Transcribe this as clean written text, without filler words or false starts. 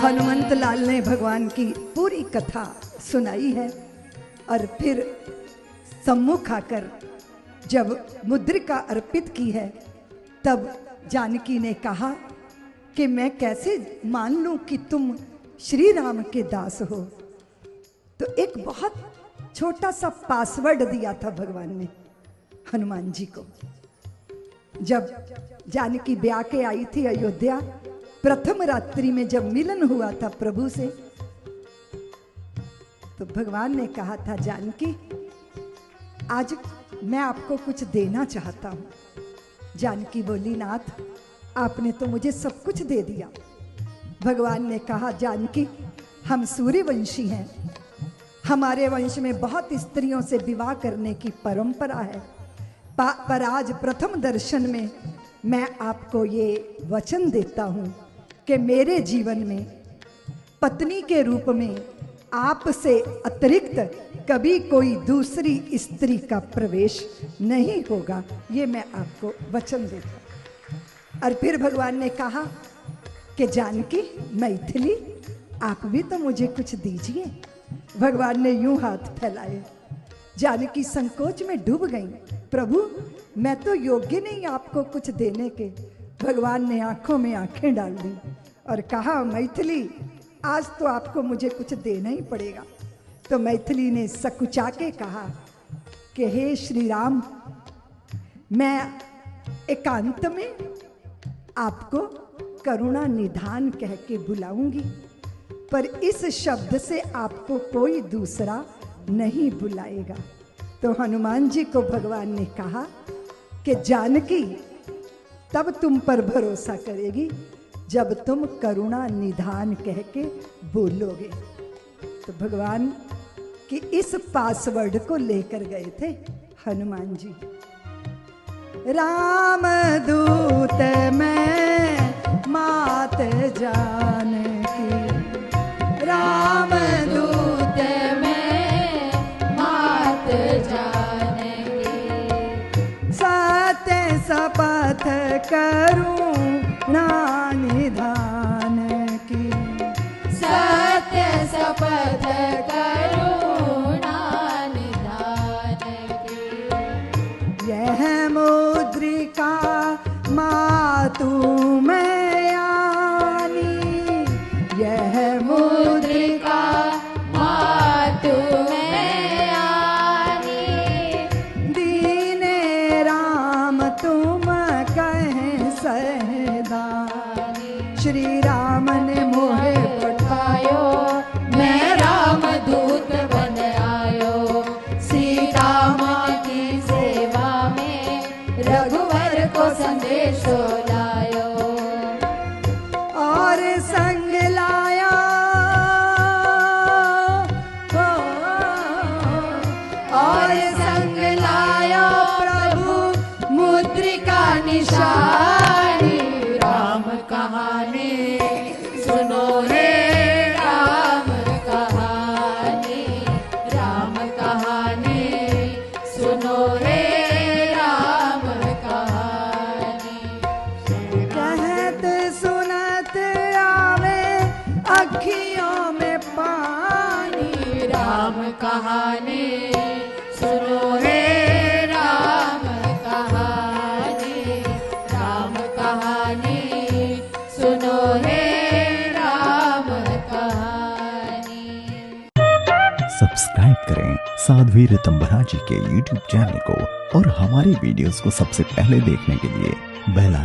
हनुमंत लाल ने भगवान की पूरी कथा सुनाई है और फिर सम्मुख आकर जब मुद्रिका अर्पित की है तब जानकी ने कहा कि मैं कैसे मान लूं कि तुम श्री राम के दास हो। तो एक बहुत छोटा सा पासवर्ड दिया था भगवान ने हनुमान जी को। जब जानकी ब्याह के आई थी अयोध्या, प्रथम रात्रि में जब मिलन हुआ था प्रभु से, तो भगवान ने कहा था जानकी आज मैं आपको कुछ देना चाहता हूं। जानकी बोली नाथ आपने तो मुझे सब कुछ दे दिया। भगवान ने कहा जानकी हम सूर्यवंशी हैं, हमारे वंश में बहुत स्त्रियों से विवाह करने की परंपरा है, पर आज प्रथम दर्शन में मैं आपको ये वचन देता हूं कि मेरे जीवन में पत्नी के रूप में आपसे अतिरिक्त कभी कोई दूसरी स्त्री का प्रवेश नहीं होगा, ये मैं आपको वचन देता हूं। और फिर भगवान ने कहा कि जानकी मैथिली आप भी तो मुझे कुछ दीजिए। भगवान ने यूं हाथ फैलाए, जानकी संकोच में डूब गई, प्रभु मैं तो योग्य नहीं आपको कुछ देने के। भगवान ने आंखों में आंखें डाल दी और कहा मैथिली आज तो आपको मुझे कुछ देना ही पड़ेगा। तो मैथिली ने सकुचा के कहा कि हे श्री राम मैं एकांत में आपको करुणा निधान कह के बुलाऊंगी, पर इस शब्द से आपको कोई दूसरा नहीं बुलाएगा। तो हनुमान जी को भगवान ने कहा कि जानकी तब तुम पर भरोसा करेगी जब तुम करुणा निधान कह के बोलोगे। तो भगवान कि इस पासवर्ड को लेकर गए थे हनुमान जी। राम दूत में मात जानकी, राम दूत में मात जानकी, सत्य शपथ करूं ना निधान की, सत्य शपथ करूं ना निधान की। यह मुद्रिका मातु में आनी, यह मुद्रिका मातु में आनी, दीने राम तुम कहें सहदानी। श्री राम ने मोहे पठायो मैं राम दूत बन आयो, सीता माँ की सेवा में रघुवर को संदेशो लायो। और संग लाया और संग लायो प्रभु मुद्रिका निशानी। राम कहानी सुनो हे राम कहानी, राम कहानी सुनो हे राम कहानी। कहत सुनत आवे अखियों में पानी, राम कहानी सुनो हे राम कहानी, राम कहानी सुनो हे राम कहानी। सब्सक्राइब करें साध्वी ऋतंभरा जी के YouTube चैनल को और हमारी वीडियोस को सबसे पहले देखने के लिए बेल